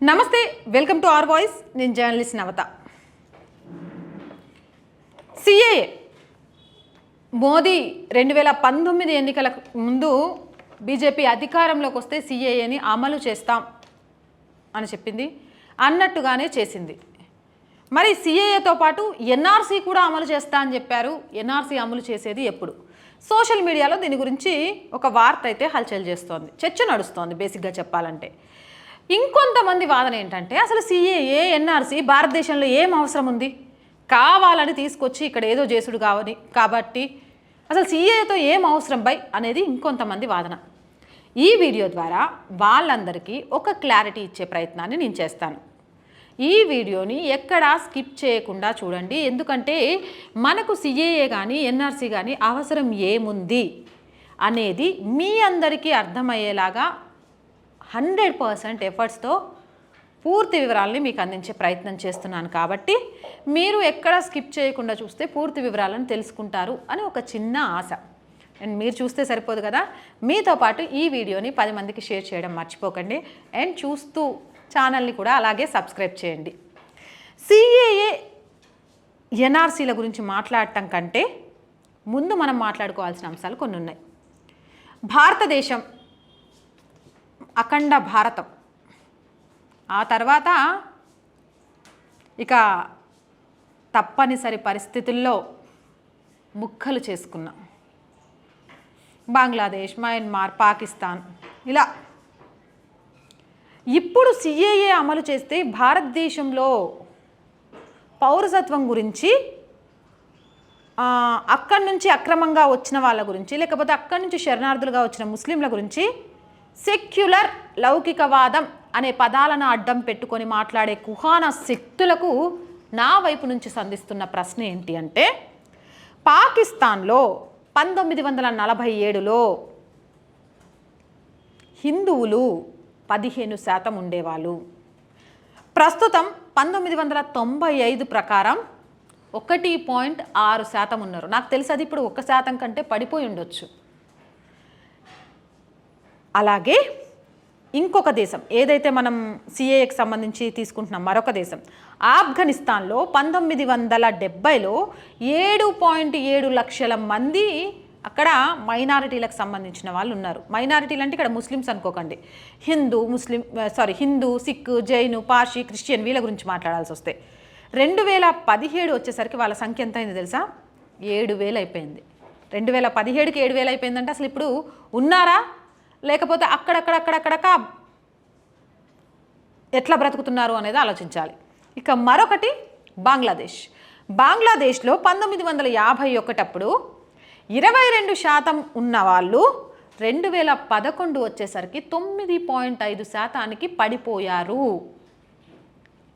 నమస్తే, welcome to our voice. నేను journalist నవత. CAA Modi 2019 ఎన్నికల ముందు బీజేపీ అధికారంలోకి వస్తే సిఏఏని అమలు చేస్తాం అని చెప్పింది, అన్నట్టుగానే చేసింది. మరి సిఏఏతో పాటు ఎన్ఆర్సీ కూడా అమలు చేస్తా అని చెప్పారు. ఎన్ఆర్సీ అమలు చేసేది ఎప్పుడు? సోషల్ మీడియాలో దీని గురించి ఒక వార్త అయితే హల్చల్ చేస్తోంది, చర్చ నడుస్తోంది. బేసిక్గా చెప్పాలంటే ఇంకొంతమంది వాదన ఏంటంటే, అసలు సిఏఏ ఎన్ఆర్సీ భారతదేశంలో ఏం అవసరం ఉంది, కావాలని తీసుకొచ్చి ఇక్కడ ఏదో చేసుడు కావని కాబట్టి అసలు సిఏఏతో ఏం అవసరం బై అనేది ఇంకొంతమంది వాదన. ఈ వీడియో ద్వారా వాళ్ళందరికీ ఒక క్లారిటీ ఇచ్చే ప్రయత్నాన్ని నేను చేస్తాను. ఈ వీడియోని ఎక్కడా స్కిప్ చేయకుండా చూడండి, ఎందుకంటే మనకు సిఏఏ కానీ ఎన్ఆర్సీ కానీ అవసరం ఏముంది అనేది మీ అందరికీ అర్థమయ్యేలాగా 100% ఎఫర్ట్స్తో పూర్తి వివరాలని మీకు అందించే ప్రయత్నం చేస్తున్నాను. కాబట్టి మీరు ఎక్కడ స్కిప్ చేయకుండా చూస్తే పూర్తి వివరాలను తెలుసుకుంటారు అని ఒక చిన్న ఆశ. అండ్ మీరు చూస్తే సరిపోదు కదా, మీతో పాటు ఈ వీడియోని 10 మందికి షేర్ చేయడం మర్చిపోకండి. అండ్ చూస్తూ ఛానల్ని కూడా అలాగే సబ్స్క్రైబ్ చేయండి. సిఏఏ ఎన్ఆర్సీల గురించి మాట్లాడటం కంటే ముందు మనం మాట్లాడుకోవాల్సిన అంశాలు కొన్ని ఉన్నాయి. భారతదేశం, అఖండ భారతం, ఆ తర్వాత ఇక తప్పనిసరి పరిస్థితుల్లో ముక్కలు చేసుకున్నాం. బంగ్లాదేశ్, మయన్మార్, పాకిస్తాన్, ఇలా ఇప్పుడు సిఏఏ అమలు చేస్తే భారతదేశంలో పౌరసత్వం గురించి, అక్కడి నుంచి అక్రమంగా వచ్చిన వాళ్ళ గురించి, లేకపోతే అక్కడి నుంచి శరణార్థులుగా వచ్చిన ముస్లింల గురించి సెక్యులర్ లౌకికవాదం అనే పదాలను అడ్డం పెట్టుకొని మాట్లాడే కుహాన శక్తులకు నా వైపు నుంచి సంధిస్తున్న ప్రశ్న ఏంటి అంటే, పాకిస్తాన్లో 1947లో హిందువులు 15% ఉండేవాళ్ళు. ప్రస్తుతం 1995 ప్రకారం 1.6% ఉన్నారు. నాకు తెలిసి అది ఇప్పుడు 1% కంటే పడిపోయి ఉండొచ్చు. అలాగే ఇంకొక దేశం, ఏదైతే మనం సిఏఏకి సంబంధించి తీసుకుంటున్నాం మరొక దేశం, ఆఫ్ఘనిస్తాన్లో 1970లో 7.7 లక్షల మంది అక్కడ మైనారిటీలకు సంబంధించిన వాళ్ళు ఉన్నారు. మైనారిటీలు అంటే ఇక్కడ ముస్లిమ్స్ అనుకోకండి, హిందూ, సిక్, జైను, పార్సీ, క్రిస్టియన్, వీళ్ళ గురించి మాట్లాడాల్సి వస్తే 2017 వచ్చేసరికి వాళ్ళ సంఖ్య ఎంత అయింది తెలుసా? 7,000 అయిపోయింది. 2017కి 7,000 అయిపోయిందంటే అసలు ఇప్పుడు ఉన్నారా, లేకపోతే అక్కడక్కడక్కడక్కడక్క ఎట్లా బ్రతుకుతున్నారు అనేది ఆలోచించాలి. ఇక మరొకటి బంగ్లాదేశ్లో 1951 22% ఉన్న వాళ్ళు 2011 వచ్చేసరికి 9.5%కి పడిపోయారు.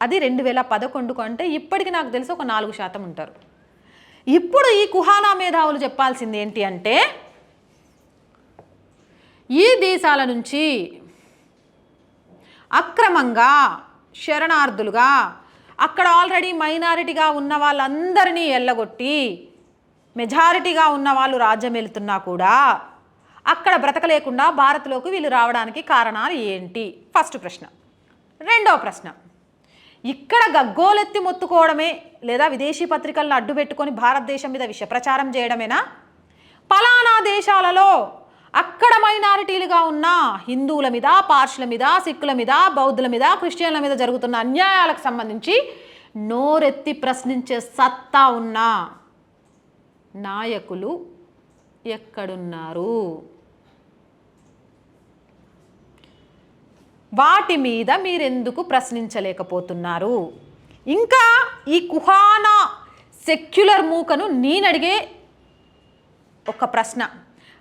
అది 2011 కంటే ఇప్పటికి నాకు తెలిసి ఒక 4% ఉంటారు. ఇప్పుడు ఈ కుహానా మేధావులు చెప్పాల్సింది ఏంటి అంటే, ఈ దేశాల నుంచి అక్రమంగా శరణార్థులుగా అక్కడ ఆల్రెడీ మైనారిటీగా ఉన్న వాళ్ళందరినీ ఎల్లగొట్టి మెజారిటీగా ఉన్న వాళ్ళు రాజ్యం వెళుతున్నా కూడా అక్కడ బ్రతకలేకుండా భారత్లోకి వీళ్ళు రావడానికి కారణాలు ఏంటి? ఫస్ట్ ప్రశ్న. రెండవ ప్రశ్న, ఇక్కడ గగ్గోలెత్తి మొత్తుకోవడమే లేదా విదేశీ పత్రికలను అడ్డు పెట్టుకొని భారతదేశం మీద విష ప్రచారం చేయడమేనా? పలానా దేశాలలో అక్కడ మైనారిటీలుగా ఉన్న హిందువుల మీద, పార్షుల మీద, సిక్కుల మీద, బౌద్ధుల మీద, క్రిస్టియన్ల మీద జరుగుతున్న అన్యాయాలకు సంబంధించి నోరెత్తి ప్రశ్నించే సత్తా ఉన్న నాయకులు ఎక్కడున్నారు? వాటి మీద మీరెందుకు ప్రశ్నించలేకపోతున్నారు? ఇంకా ఈ కుహానా సెక్యులర్ మూకను నేనడిగే ఒక ప్రశ్న,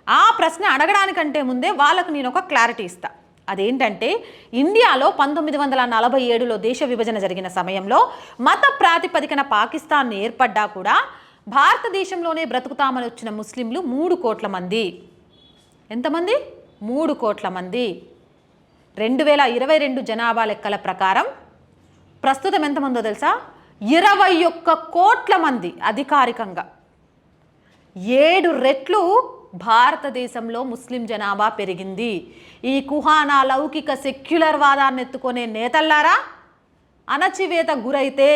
ఆ ప్రశ్న అడగడానికంటే ముందే వాళ్ళకు నేను ఒక క్లారిటీ ఇస్తా. అదేంటంటే, ఇండియాలో 1947లో దేశ విభజన జరిగిన సమయంలో మత ప్రాతిపదికన పాకిస్తాన్ ఏర్పడ్డా కూడా భారతదేశంలోనే బ్రతుకుతామని వచ్చిన ముస్లింలు 3 కోట్ల మంది. ఎంతమంది? 3 కోట్ల మంది. 2022 జనాభా లెక్కల ప్రకారం ప్రస్తుతం ఎంతమందో తెలుసా? 21 కోట్ల మంది అధికారికంగా. 7 రెట్లు భారతదేశంలో ముస్లిం జనాభా పెరిగింది. ఈ కుహానా లౌకిక సెక్యులర్ వాదాన్ని ఎత్తుకునే నేతల్లారా, అణచివేత గురైతే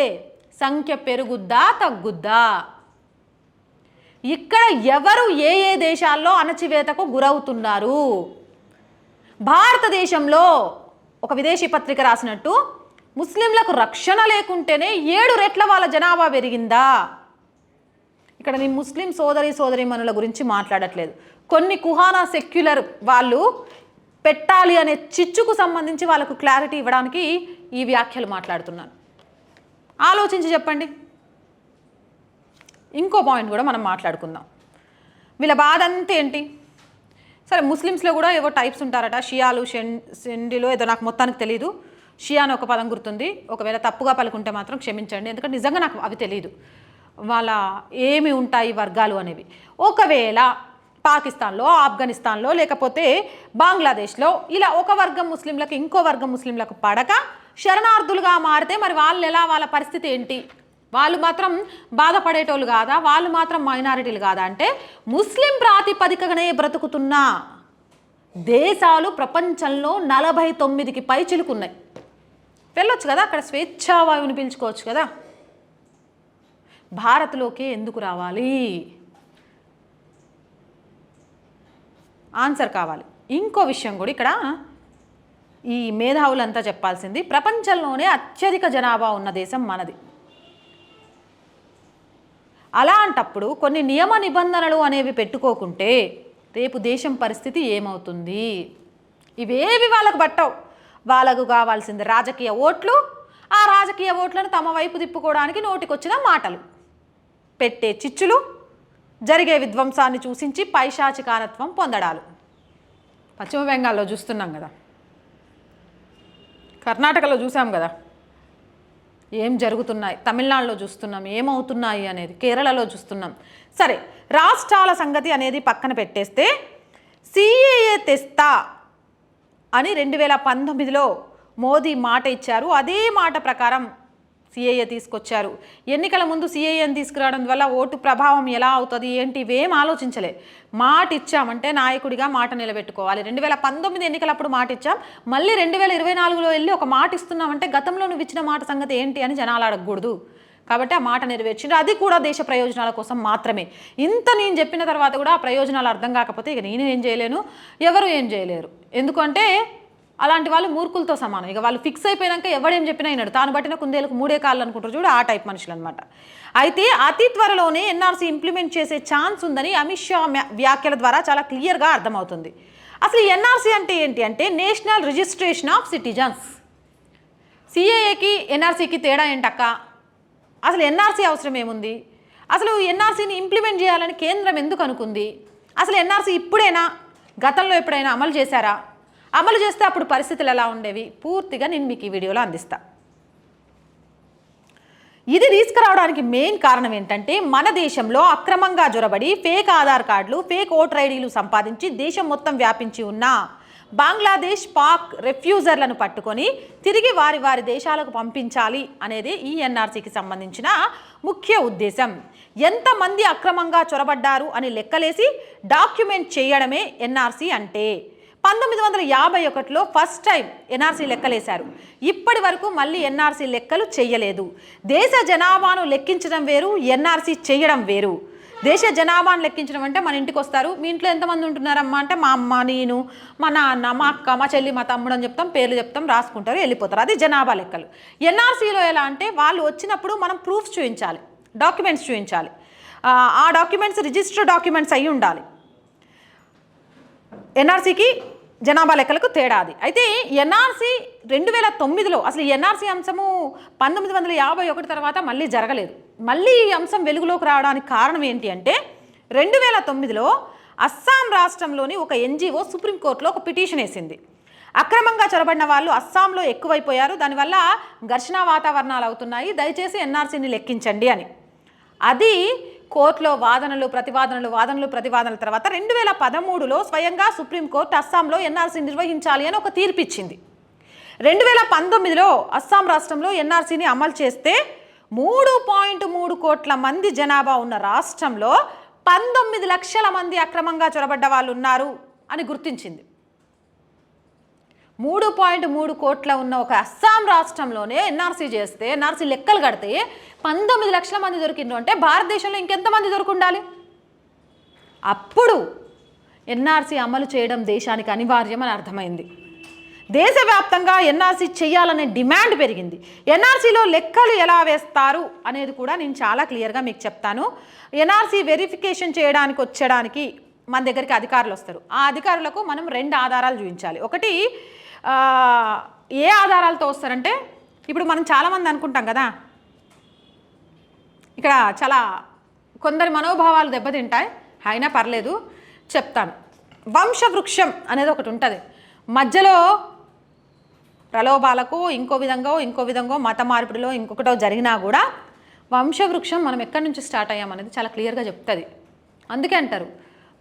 సంఖ్య పెరుగుద్దా తగ్గుద్దా? ఇక్కడ ఎవరు ఏ ఏ దేశాల్లో అణచివేతకు గురవుతున్నారు? భారతదేశంలో ఒక విదేశీ పత్రిక రాసినట్టు ముస్లింలకు రక్షణ లేకుంటేనే 7 రెట్ల వాళ్ళ జనాభా పెరిగిందా? ఇక్కడ నేను ముస్లిం సోదరీమణుల గురించి మాట్లాడట్లేదు. కొన్ని కుహానా సెక్యులర్ వాళ్ళు పెట్టాలి అనే చిచ్చుకు సంబంధించి వాళ్ళకు క్లారిటీ ఇవ్వడానికి ఈ వ్యాఖ్యలు మాట్లాడుతున్నాను. ఆలోచించి చెప్పండి. ఇంకో పాయింట్ కూడా మనం మాట్లాడుకుందాం. వీళ్ళ బాధ అంతా ఏంటి? సరే, ముస్లిమ్స్లో కూడా ఏవో టైప్స్ ఉంటారట, షియాలు, షెండిలో, ఏదో నాకు మొత్తానికి తెలీదు. షియా అని ఒక పదం గుర్తుంది, ఒకవేళ తప్పుగా పలుకుంటే మాత్రం క్షమించండి, ఎందుకంటే నిజంగా నాకు అవి తెలీదు వాళ్ళ ఏమి ఉంటాయి వర్గాలు అనేవి. ఒకవేళ పాకిస్తాన్లో, ఆఫ్ఘనిస్తాన్లో, లేకపోతే బంగ్లాదేశ్లో ఇలా ఒక వర్గం ముస్లింలకు ఇంకో వర్గం ముస్లింలకు పడక శరణార్థులుగా మారితే మరి వాళ్ళు ఎలా, వాళ్ళ పరిస్థితి ఏంటి? వాళ్ళు మాత్రం బాధపడేటోళ్ళు కాదా? వాళ్ళు మాత్రం మైనారిటీలు కాదా? అంటే ముస్లిం ప్రాతిపదికగానే బ్రతుకుతున్న దేశాలు ప్రపంచంలో 49కి పై చిలుకున్నాయి. వెళ్ళొచ్చు కదా, అక్కడ స్వేచ్ఛావాయువుని పీల్చుకోవచ్చు కదా. భారత్లోకి ఎందుకు రావాలి? ఆన్సర్ కావాలి. ఇంకో విషయం కూడా ఇక్కడ ఈ మేధావులంతా చెప్పాల్సింది, ప్రపంచంలోనే అత్యధిక జనాభా ఉన్న దేశం మనది. అలాంటప్పుడు కొన్ని నియమ నిబంధనలు అనేవి పెట్టుకోకుంటే రేపు దేశం పరిస్థితి ఏమవుతుంది? ఇవేవి వాళ్ళకు పట్టవు. వాళ్ళకు కావాల్సింది రాజకీయ ఓట్లు. ఆ రాజకీయ ఓట్లను తమ వైపు తిప్పుకోవడానికి నోటికొచ్చిన మాటలు, పెట్టే చిచ్చులు, జరిగే విధ్వంసాన్ని చూసించి పైశాచికానత్వం పొందడాలు. పశ్చిమ బెంగాల్లో చూస్తున్నాం కదా, కర్ణాటకలో చూసాం కదా ఏం జరుగుతున్నాయి, తమిళనాడులో చూస్తున్నాం ఏమవుతున్నాయి అనేది, కేరళలో చూస్తున్నాం. సరే, రాష్ట్రాల సంగతి అనేది పక్కన పెట్టేస్తే సిఏఏ తెస్తా అని 2019లో మోదీ మాట ఇచ్చారు. అదే మాట ప్రకారం సిఏఏ తీసుకొచ్చారు. ఎన్నికల ముందు సిఏఏని తీసుకురావడం వల్ల ఓటు ప్రభావం ఎలా అవుతుంది ఏంటి ఇవేం ఆలోచించలే. మాట ఇచ్చామంటే నాయకుడిగా మాట నిలబెట్టుకోవాలి. 2019 ఎన్నికలప్పుడు మాట ఇచ్చాం, మళ్ళీ 2024లో వెళ్ళి ఒక మాట ఇస్తున్నామంటే గతంలో నువ్వు ఇచ్చిన మాట సంగతి ఏంటి అని జనాలు అడగకూడదు. కాబట్టి ఆ మాట నెరవేర్చిండ్రు. అది కూడా దేశ ప్రయోజనాల కోసం మాత్రమే. ఇంత నేను చెప్పిన తర్వాత కూడా ఆ ప్రయోజనాలు అర్థం కాకపోతే ఇక నేను ఏం చేయలేను, ఎవరు ఏం చేయలేరు. ఎందుకంటే అలాంటి వాళ్ళు మూర్ఖులతో సమానం. ఇక వాళ్ళు ఫిక్స్ అయిపోయాక ఎవడేం చెప్పినా అయినాడు, తాను పట్టిన కుందేలకు 3 కాళ్ళు అనుకుంటారు చూడు, ఆ టైప్ మనుషులు అనమాట. అయితే అతి త్వరలోనే ఎన్ఆర్సీ ఇంప్లిమెంట్ చేసే ఛాన్స్ ఉందని అమిత్ షా వ్యాఖ్యల ద్వారా చాలా క్లియర్గా అర్థమవుతుంది. అసలు ఎన్ఆర్సీ అంటే ఏంటి అంటే నేషనల్ రిజిస్ట్రేషన్ ఆఫ్ సిటిజన్స్. సిఏఏకి ఎన్ఆర్సీకి తేడా ఏంటక్క? అసలు ఎన్ఆర్సీ అవసరం ఏముంది? అసలు ఎన్ఆర్సీని ఇంప్లిమెంట్ చేయాలని కేంద్రం ఎందుకు అనుకుంది? అసలు ఎన్ఆర్సీ ఇప్పుడైనా, గతంలో ఎప్పుడైనా అమలు చేశారా? అమలు చేస్తే అప్పుడు పరిస్థితులు ఎలా ఉండేవి? పూర్తిగా నేను మీకు ఈ వీడియోలో అందిస్తా. ఇది తీసుకురావడానికి మెయిన్ కారణం ఏంటంటే మన దేశంలో అక్రమంగా జొరబడి ఫేక్ ఆధార్ కార్డులు, ఫేక్ ఓటర్ ఐడీలు సంపాదించి దేశం మొత్తం వ్యాపించి ఉన్న బంగ్లాదేశ్, పాక్ రెఫ్యూజర్లను పట్టుకొని తిరిగి వారి వారి దేశాలకు పంపించాలి అనేది ఈ ఎన్ఆర్సీకి సంబంధించిన ముఖ్య ఉద్దేశం. ఎంతమంది అక్రమంగా చొరబడ్డారు అని లెక్కలేసి డాక్యుమెంట్ చేయడమే ఎన్ఆర్సీ అంటే. 1951లో ఫస్ట్ టైం ఎన్ఆర్సీ లెక్కలేశారు. ఇప్పటి వరకు మళ్ళీ ఎన్ఆర్సీ లెక్కలు చేయలేదు. దేశ జనాభాను లెక్కించడం వేరు, ఎన్ఆర్సీ చేయడం వేరు. దేశ జనాభాను లెక్కించడం అంటే మన ఇంటికి వస్తారు, మీ ఇంట్లో ఎంతమంది ఉంటున్నారమ్మా అంటే మా అమ్మ, నేను, మా నాన్న, మా అక్క, మా చెల్లి, మా తమ్ముడు అని చెప్తాం, పేర్లు చెప్తాం, రాసుకుంటారు, వెళ్ళిపోతారు. అది జనాభా లెక్కలు. ఎన్ఆర్సీలో ఎలా అంటే వాళ్ళు వచ్చినప్పుడు మనం ప్రూఫ్స్ చూపించాలి, డాక్యుమెంట్స్ చూపించాలి. ఆ డాక్యుమెంట్స్ రిజిస్టర్డ్ డాక్యుమెంట్స్ అయి ఉండాలి. ఎన్ఆర్సీకి జనాభా లెక్కలకు తేడా అది. అయితే ఎన్ఆర్సీ 2009లో అసలు ఎన్ఆర్సీ అంశము 1951 తర్వాత మళ్ళీ జరగలేదు. మళ్ళీ ఈ అంశం వెలుగులోకి రావడానికి కారణం ఏంటి అంటే 2009లో అస్సాం రాష్ట్రంలోని ఒక ఎన్జిఓ సుప్రీంకోర్టులో ఒక పిటిషన్ వేసింది. అక్రమంగా చొరబడిన వాళ్ళు అస్సాంలో ఎక్కువైపోయారు, దానివల్ల ఘర్షణ వాతావరణాలు అవుతున్నాయి, దయచేసి ఎన్ఆర్సీని లెక్కించండి అని. అది కోర్టులో వాదనలు ప్రతివాదనల తర్వాత 2013లో స్వయంగా సుప్రీంకోర్టు అస్సాంలో ఎన్ఆర్సీ నిర్వహించాలి అని ఒక తీర్పు ఇచ్చింది. 2019లో అస్సాం రాష్ట్రంలో ఎన్ఆర్సీని అమలు చేస్తే 3.3 కోట్ల మంది జనాభా ఉన్న రాష్ట్రంలో 19 లక్షల మంది అక్రమంగా చొరబడ్డ వాళ్ళు ఉన్నారు అని గుర్తించింది. 3.3 కోట్ల ఉన్న ఒక అస్సాం రాష్ట్రంలోనే ఎన్ఆర్సీ చేస్తే, ఎన్ఆర్సీ లెక్కలు కడితే 19 లక్షల మంది దొరికిండ్రు అంటే భారతదేశంలో ఇంకెంతమంది దొరుకుండాలి? అప్పుడు ఎన్ఆర్సీ అమలు చేయడం దేశానికి అనివార్యం అని అర్థమైంది. దేశవ్యాప్తంగా ఎన్ఆర్సీ చేయాలనే డిమాండ్ పెరిగింది. ఎన్ఆర్సీలో లెక్కలు ఎలా వేస్తారు అనేది కూడా నేను చాలా క్లియర్గా మీకు చెప్తాను. ఎన్ఆర్సీ వెరిఫికేషన్ వచ్చడానికి మన దగ్గరికి అధికారులు వస్తారు. ఆ అధికారులకు మనం 2 ఆధారాలు చూపించాలి. ఒకటి, ఏ ఆధారాలతో వస్తారంటే, ఇప్పుడు మనం చాలామంది అనుకుంటాం కదా, ఇక్కడ చాలా కొందరి మనోభావాలు దెబ్బతింటాయి, అయినా పర్లేదు చెప్తాను. వంశవృక్షం అనేది ఒకటి ఉంటుంది. మధ్యలో ప్రలోభాలకు ఇంకో విధంగా మత మార్పిడిలో ఇంకొకటో జరిగినా కూడా వంశవృక్షం మనం ఎక్కడి నుంచి స్టార్ట్ అయ్యామనేది చాలా క్లియర్గా చెప్తుంది. అందుకే అంటారు,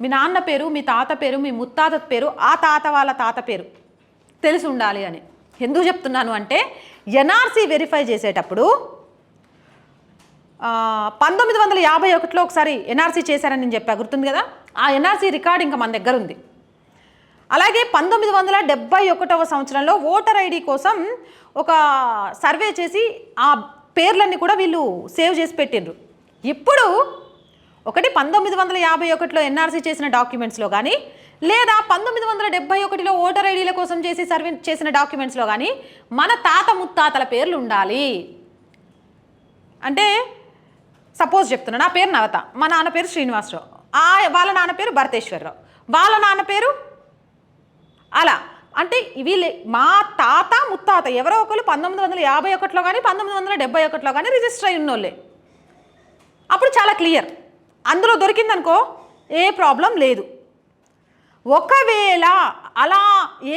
మీ నాన్న పేరు, మీ తాత పేరు, మీ ముత్తాత పేరు, ఆ తాత వాళ్ళ తాత పేరు తెలిసి ఉండాలి అని. ఎందుకు చెప్తున్నాను అంటే, ఎన్ఆర్సీ వెరిఫై చేసేటప్పుడు 1951లో ఒకసారి ఎన్ఆర్సీ చేశారని నేను చెప్పా, గుర్తుంది కదా? ఆ ఎన్ఆర్సీ రికార్డ్ ఇంకా మన దగ్గర ఉంది. అలాగే 1971వ సంవత్సరంలో ఓటర్ ఐడి కోసం ఒక సర్వే చేసి ఆ పేర్లన్నీ కూడా వీళ్ళు సేవ్ చేసి పెట్టిండ్రు. ఇప్పుడు ఒకటి 1951లో ఎన్ఆర్సీ చేసిన డాక్యుమెంట్స్లో కానీ, లేదా 1971లో ఓటర్ ఐడీల కోసం సర్వే చేసిన డాక్యుమెంట్స్లో కానీ మన తాత ముత్తాతల పేర్లు ఉండాలి. అంటే సపోజ్ చెప్తున్నా, నా పేరు నవత, మా నాన్న పేరు శ్రీనివాసరావు, వాళ్ళ నాన్న పేరు భరతేశ్వరరావు, వాళ్ళ నాన్న పేరు అలా. అంటే వీళ్ళే మా తాత ముత్తాత ఎవరో ఒకరు 1951లో కానీ 1971లో కానీ రిజిస్టర్ అయి ఉన్నోళ్ళే. అప్పుడు చాలా క్లియర్, అందులో దొరికిందనుకో ఏ ప్రాబ్లం లేదు. ఒకవేళ అలా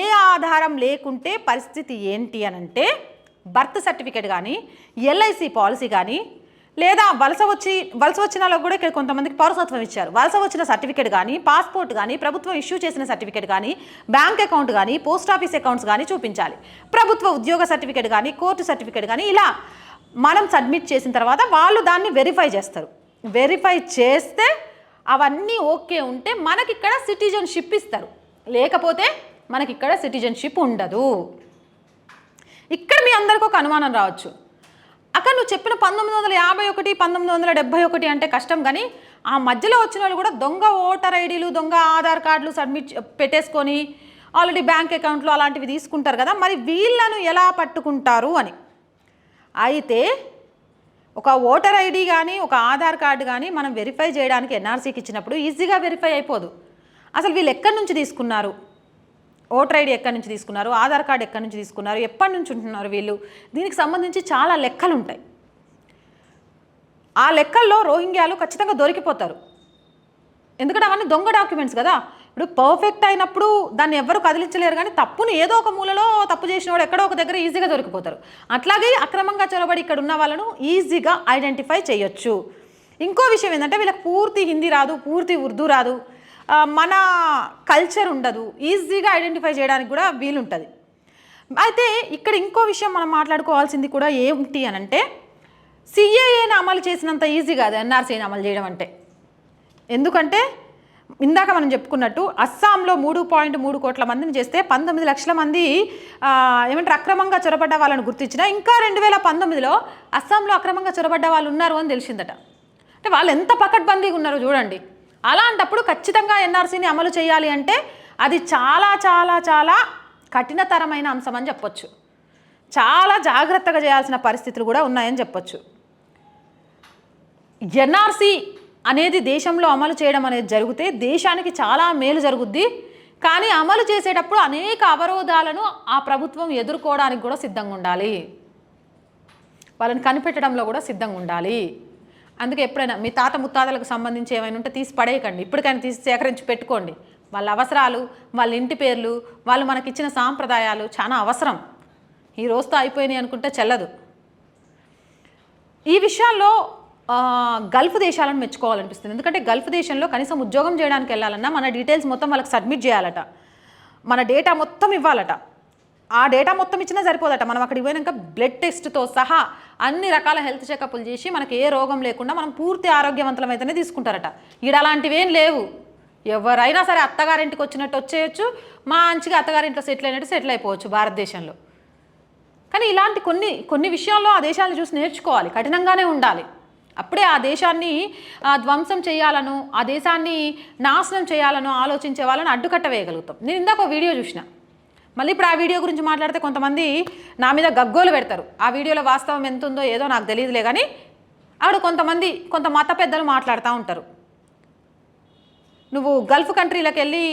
ఏ ఆధారం లేకుంటే పరిస్థితి ఏంటి అనంటే, బర్త్ సర్టిఫికేట్ కానీ, ఎల్ఐసి పాలసీ కానీ, లేదా వలస వచ్చిన వాళ్ళకు కూడా ఇక్కడ కొంతమందికి పౌరసత్వం ఇచ్చారు, వలస వచ్చిన సర్టిఫికేట్ కానీ, పాస్పోర్ట్ కానీ, ప్రభుత్వం ఇష్యూ చేసిన సర్టిఫికేట్ కానీ, బ్యాంక్ అకౌంట్ కానీ, పోస్ట్ ఆఫీస్ అకౌంట్స్ కానీ చూపించాలి. ప్రభుత్వ ఉద్యోగ సర్టిఫికేట్ కానీ, కోర్టు సర్టిఫికేట్ కానీ, ఇలా మనం సబ్మిట్ చేసిన తర్వాత వాళ్ళు దాన్ని వెరిఫై చేస్తారు. వెరిఫై చేస్తే అవన్నీ ఓకే ఉంటే మనకి ఇక్కడ సిటిజన్షిప్ ఇస్తారు, లేకపోతే మనకి ఇక్కడ సిటిజన్షిప్ ఉండదు. ఇక్కడ మీ అందరికీ ఒక అనుమానం రావచ్చు, అక్కడ నువ్వు చెప్పిన 1951, 1971 అంటే కష్టం, కానీ ఆ మధ్యలో వచ్చిన వాళ్ళు కూడా దొంగ ఓటర్ ఐడీలు, దొంగ ఆధార్ కార్డులు పెట్టేసుకొని ఆల్రెడీ బ్యాంక్ అకౌంట్లు అలాంటివి తీసుకుంటారు కదా, మరి వీళ్ళను ఎలా పట్టుకుంటారు అని. అయితే ఒక ఓటర్ ఐడి కానీ, ఒక ఆధార్ కార్డు కానీ మనం వెరిఫై చేయడానికి ఎన్ఆర్సీకి ఇచ్చినప్పుడు ఈజీగా వెరిఫై అయిపోదు. అసలు వీళ్ళు ఎక్కడి నుంచి తీసుకున్నారు, ఓటర్ ఐడి ఎక్కడి నుంచి తీసుకున్నారు, ఆధార్ కార్డు ఎక్కడి నుంచి తీసుకున్నారు, ఎప్పటి నుంచి ఉంటున్నారు వీళ్ళు, దీనికి సంబంధించి చాలా లెక్కలు ఉంటాయి. ఆ లెక్కల్లో రోహింగ్యాలు ఖచ్చితంగా దొరికిపోతారు, ఎందుకంటే అవన్నీ దొంగ డాక్యుమెంట్స్ కదా. ఇప్పుడు పర్ఫెక్ట్ అయినప్పుడు దాన్ని ఎవ్వరు కదిలించలేరు, కానీ తప్పుని ఏదో ఒక మూలలో తప్పు చేసిన వాడు ఎక్కడో ఒక దగ్గర ఈజీగా దొరికిపోతారు. అట్లాగే అక్రమంగా చొరబడి ఇక్కడ ఉన్న వాళ్ళను ఈజీగా ఐడెంటిఫై చేయొచ్చు. ఇంకో విషయం ఏంటంటే, వీళ్ళకి పూర్తి హిందీ రాదు, పూర్తి ఉర్దూ రాదు, మన కల్చర్ ఉండదు, ఈజీగా ఐడెంటిఫై చేయడానికి కూడా వీలుంటుంది. అయితే ఇక్కడ ఇంకో విషయం మనం మాట్లాడుకోవాల్సింది కూడా ఏమిటి అనంటే, సిఏఏని అమలు చేసినంత ఈజీ కాదు ఎన్ఆర్సీని అమలు చేయడం అంటే. ఎందుకంటే ఇందాక మనం చెప్పుకున్నట్టు అస్సాంలో 3.3 కోట్ల మందిని చేస్తే 19 లక్షల మంది అక్రమంగా చొరబడ్డ వాళ్ళని గుర్తించిన, ఇంకా 2019లో అస్సాంలో అక్రమంగా చొరబడ్డ వాళ్ళు ఉన్నారు అని తెలిసిందట. అంటే వాళ్ళు ఎంత పకడ్బందీగా ఉన్నారో చూడండి. అలాంటప్పుడు ఖచ్చితంగా ఎన్ఆర్సీని అమలు చేయాలి అంటే అది చాలా చాలా చాలా కఠినతరమైన అంశం అని చెప్పొచ్చు. చాలా జాగ్రత్తగా చేయాల్సిన పరిస్థితులు కూడా ఉన్నాయని చెప్పొచ్చు. ఎన్ఆర్సీ అనేది దేశంలో అమలు చేయడం అనేది జరిగితే దేశానికి చాలా మేలు జరుగుద్ది. కానీ అమలు చేసేటప్పుడు అనేక అవరోధాలను ఆ ప్రభుత్వం ఎదుర్కోవడానికి కూడా సిద్ధంగా ఉండాలి, వాళ్ళని కనిపెట్టడంలో కూడా సిద్ధంగా ఉండాలి. అందుకే ఎప్పుడైనా మీ తాత ముత్తాతలకు సంబంధించి ఏమైనా ఉంటే తీసి పడేయకండి, ఇప్పటికైనా తీసి సేకరించి పెట్టుకోండి. వాళ్ళ అవసరాలు, వాళ్ళ ఇంటి పేర్లు, వాళ్ళు మనకిచ్చిన సాంప్రదాయాలు చాలా అవసరం. ఈ రోజుతో అయిపోయినాయి అనుకుంటే చెల్లదు. ఈ విషయాల్లో గల్ఫ్ దేశాలను మెచ్చుకోవాలనిపిస్తుంది. ఎందుకంటే గల్ఫ్ దేశంలో కనీసం ఉద్యోగం చేయడానికి వెళ్ళాలన్నా మన డీటెయిల్స్ మొత్తం వాళ్ళకి సబ్మిట్ చేయాలట, మన డేటా మొత్తం ఇవ్వాలట. ఆ డేటా మొత్తం ఇచ్చినా సరిపోదట. మనం అక్కడికి పోయినాక బ్లడ్ టెస్ట్తో సహా అన్ని రకాల హెల్త్ చెకప్లు చేసి మనకి ఏ రోగం లేకుండా మనం పూర్తి ఆరోగ్యవంతమైతేనే తీసుకుంటారట. ఈడ అలాంటివేం లేవు. ఎవరైనా సరే అత్తగారింటికి వచ్చినట్టు వచ్చేయచ్చు, మంచిగా అత్తగారింట్లో సెటిల్ అయినట్టు సెటిల్ అయిపోవచ్చు భారతదేశంలో. కానీ ఇలాంటి కొన్ని విషయాల్లో ఆ దేశాలను చూసి నేర్చుకోవాలి, కఠినంగానే ఉండాలి. అప్పుడే ఆ దేశాన్ని ధ్వంసం చేయాలను, ఆ దేశాన్ని నాశనం చేయాలను ఆలోచించే వాళ్ళని అడ్డుకట్ట వేయగలుగుతాం. నేను ఇందాక ఒక వీడియో చూసిన, మళ్ళీ ఇప్పుడు ఆ వీడియో గురించి మాట్లాడితే కొంతమంది నా మీద గగ్గోలు పెడతారు. ఆ వీడియోలో వాస్తవం ఎంత ఉందో ఏదో నాకు తెలియదులే, కానీ ఆవిడ కొంత మత పెద్దలు మాట్లాడుతూ ఉంటారు. నువ్వు గల్ఫ్ కంట్రీలకు వెళ్ళి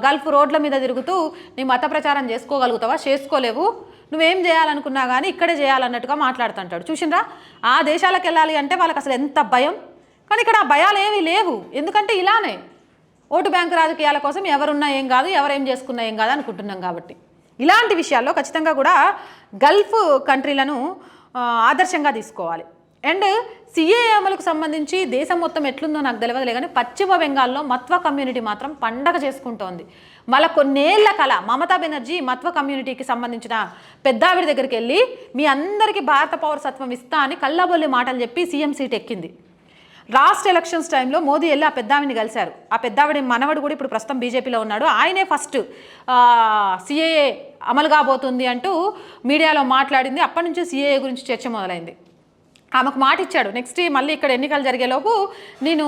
గల్ఫ్ రోడ్ల మీద తిరుగుతూ నీ మత ప్రచారం చేసుకోగలుగుతావా? చేసుకోలేవు. నువ్వేం చేయాలనుకున్నా కానీ ఇక్కడే చేయాలన్నట్టుగా మాట్లాడుతుంటాడు. చూసిండ్రా? ఆ దేశాలకు వెళ్ళాలి అంటే వాళ్ళకి అసలు ఎంత భయం. కానీ ఇక్కడ ఆ భయాలు ఏమీ లేవు. ఎందుకంటే ఇలానే ఓటు బ్యాంకు రాజకీయాల కోసం ఎవరున్నా ఏం కాదు, ఎవరేం చేసుకున్నా ఏం కాదు అనుకుంటున్నాం. కాబట్టి ఇలాంటి విషయాల్లో ఖచ్చితంగా కూడా గల్ఫ్ కంట్రీలను ఆదర్శంగా తీసుకోవాలి. అండ్ సిఏఏ అమలుకు సంబంధించి దేశం మొత్తం ఎట్లుందో నాకు తెలియదులే, కానీ పశ్చిమ బెంగాల్లో మత్వ కమ్యూనిటీ మాత్రం పండగ చేసుకుంటోంది. వాళ్ళ కొన్నేళ్ల కళ. మమతా బెనర్జీ మత్వ కమ్యూనిటీకి సంబంధించిన పెద్దావిడ దగ్గరికి వెళ్ళి మీ అందరికీ భారత పౌరసత్వం ఇస్తా అని కళ్ళబొల్లి మాటలు చెప్పి సీఎం సీట్ ఎక్కింది. లాస్ట్ ఎలక్షన్స్ టైంలో మోదీ వెళ్ళి ఆ పెద్దావిని కలిశారు. ఆ పెద్దావిడి మనవడు కూడా ఇప్పుడు ప్రస్తుతం బీజేపీలో ఉన్నాడు. ఆయనే ఫస్ట్ సిఏఏ అమలు కాబోతుంది అంటూ మీడియాలో మాట్లాడింది. అప్పటి నుంచి సిఏఏ గురించి చర్చ మొదలైంది. ఆమెకు మాట ఇచ్చాడు, నెక్స్ట్ మళ్ళీ ఇక్కడ ఎన్నికలు జరిగేలోపు నేను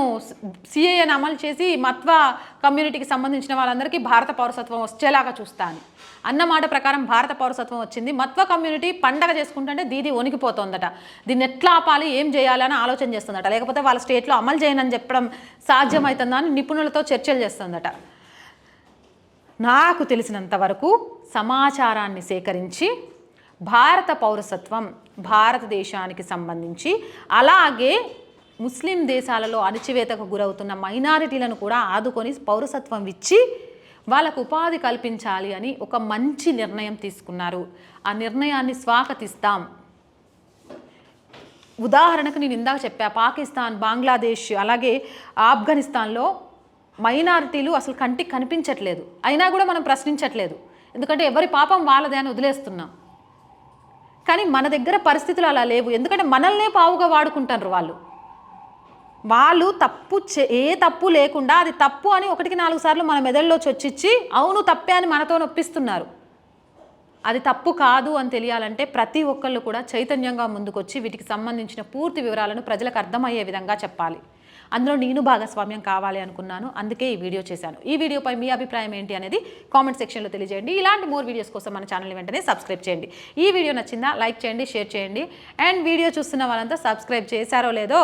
సిఏఏని అమలు చేసి మత్వ కమ్యూనిటీకి సంబంధించిన వాళ్ళందరికీ భారత పౌరసత్వం వచ్చేలాగా చూస్తాను అన్న మాట ప్రకారం భారత పౌరసత్వం వచ్చింది. మత్వ కమ్యూనిటీ పండగ చేసుకుంటుంటే దీది వణికిపోతుందట. దీన్ని ఎట్లా ఆపాలి, ఏం చేయాలని ఆలోచన చేస్తుందట. లేకపోతే వాళ్ళ స్టేట్లో అమలు చేయనని చెప్పడం సాధ్యమవుతుందా అని నిపుణులతో చర్చలు చేస్తుందట. నాకు తెలిసినంత వరకు సమాచారాన్ని సేకరించి భారత పౌరసత్వం భారతదేశానికి సంబంధించి, అలాగే ముస్లిం దేశాలలో అణచివేతకు గురవుతున్న మైనారిటీలను కూడా ఆదుకొని పౌరసత్వం ఇచ్చి వాళ్ళకు ఉపాధి కల్పించాలి అని ఒక మంచి నిర్ణయం తీసుకున్నారు. ఆ నిర్ణయాన్ని స్వాగతిస్తాం. ఉదాహరణకు నేను ఇందాక చెప్పా, పాకిస్తాన్, బంగ్లాదేశ్, అలాగే ఆఫ్ఘనిస్తాన్లో మైనారిటీలు అసలు కంటికి కనిపించట్లేదు. అయినా కూడా మనం ప్రశ్నించట్లేదు, ఎందుకంటే ఎవరి పాపం వాళ్ళదే అని వదిలేస్తున్నాం. కానీ మన దగ్గర పరిస్థితులు అలా లేవు. ఎందుకంటే మనల్నే పావుగా వాడుకుంటారు వాళ్ళు ఏ తప్పు లేకుండా అది తప్పు అని 1-4 సార్లు మన మెదడులో చొచ్చిచ్చి అవును తప్పే అని మనతో నొప్పిస్తున్నారు. అది తప్పు కాదు అని తెలియాలంటే ప్రతి ఒక్కళ్ళు కూడా చైతన్యంగా ముందుకొచ్చి వీటికి సంబంధించిన పూర్తి వివరాలను ప్రజలకు అర్థమయ్యే విధంగా చెప్పాలి. అందులో నేను భాగస్వామ్యం కావాలి అనుకున్నాను, అందుకే ఈ వీడియో చేశాను. ఈ వీడియోపై మీ అభిప్రాయం ఏంటి అనేది కామెంట్ సెక్షన్లో తెలియజేయండి. ఇలాంటి మోర్ వీడియోస్ కోసం మన ఛానల్ని వెంటనే సబ్స్క్రైబ్ చేయండి. ఈ వీడియో నచ్చిందా లైక్ చేయండి, షేర్ చేయండి. అండ్ వీడియో చూస్తున్న వాళ్ళంతా సబ్స్క్రైబ్ చేశారో లేదో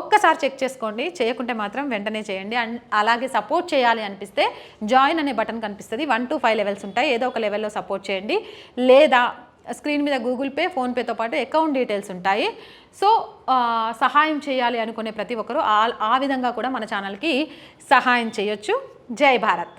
ఒక్కసారి చెక్ చేసుకోండి. చేయకుంటే మాత్రం వెంటనే చేయండి. అండ్ అలాగే సపోర్ట్ చేయాలి అనిపిస్తే జాయిన్ అనే బటన్ కనిపిస్తుంది. 1 to 5 లెవెల్స్ ఉంటాయి. ఏదో ఒక లెవెల్లో సపోర్ట్ చేయండి. లేదా స్క్రీన్ మీద గూగుల్ పే, ఫోన్పేతో పాటు అకౌంట్ డీటెయిల్స్ ఉంటాయి. సో సహాయం చేయాలి అనుకునే ప్రతి ఒక్కరూ ఆ విధంగా కూడా మన ఛానల్కి సహాయం చేయొచ్చు. జై భారత్.